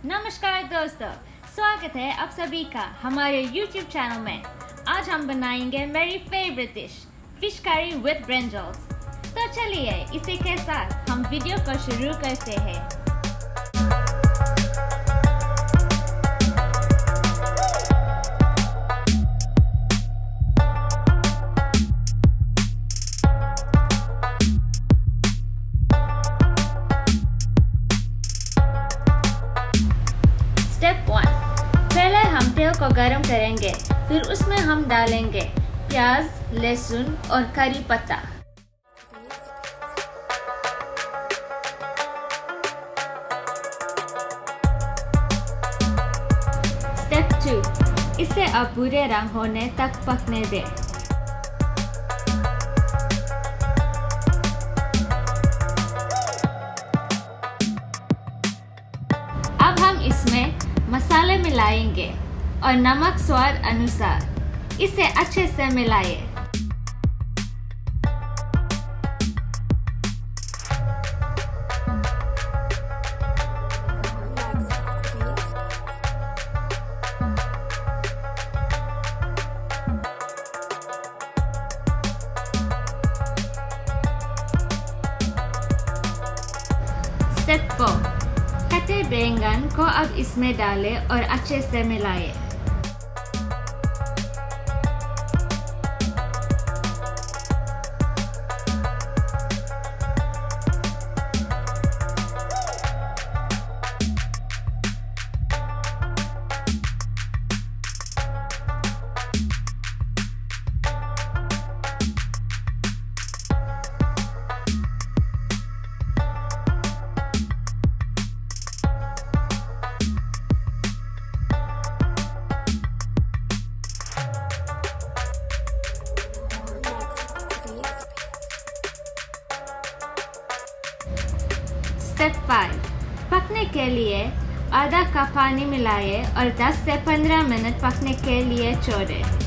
नमस्कार दोस्तों, स्वागत है आप सभी का हमारे YouTube चैनल में। आज हम बनाएंगे मेरी favourite dish fish curry with brinjals. तो चलिए इसी के साथ हम वीडियो को शुरू करते हैं। स्टेप 1, पहले हम तेल को गरम करेंगे, फिर उसमें हम डालेंगे प्याज, लहसुन और करी पत्ता। स्टेप 2, इसे अब भूरे रंग होने तक पकने दें। अब हम इसमें मसाले मिलाएंगे और नमक स्वाद अनुसार। इसे अच्छे से मिलाएं। स्टेप 4, कटे बैंगन को अब इसमें डालें और अच्छे से मिलाएं। स्टेप 5, पकने के लिए आधा कप पानी मिलाएं और 10 से 15 मिनट पकने के लिए छोड़ें।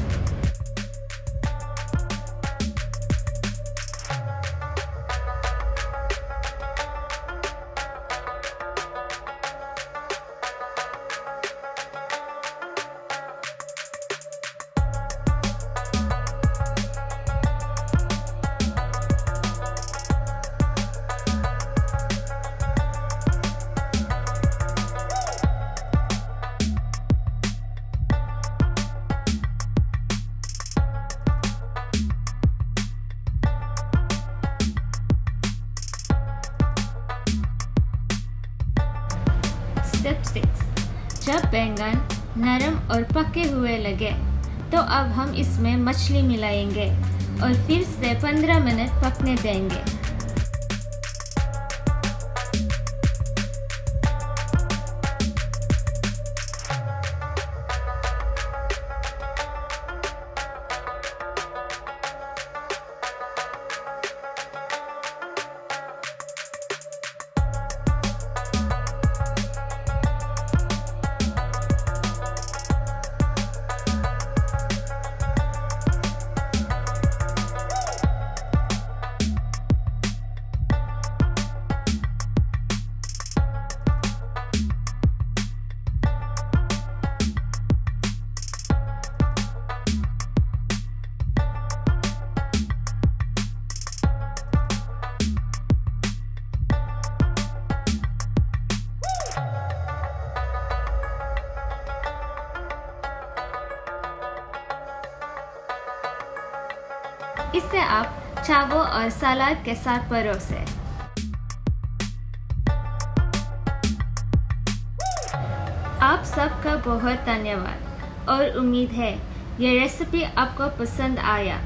स्टेप 6, जब बैंगन नरम और पके हुए लगे तो अब हम इसमें मछली मिलाएंगे और फिर से 15 मिनट पकने देंगे। इसे आप चावल और सलाद के साथ परोसें। आप सबका बहुत धन्यवाद और उम्मीद है ये रेसिपी आपको पसंद आया।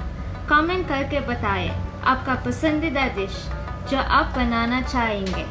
कमेंट करके बताएं आपका पसंदीदा डिश जो आप बनाना चाहेंगे।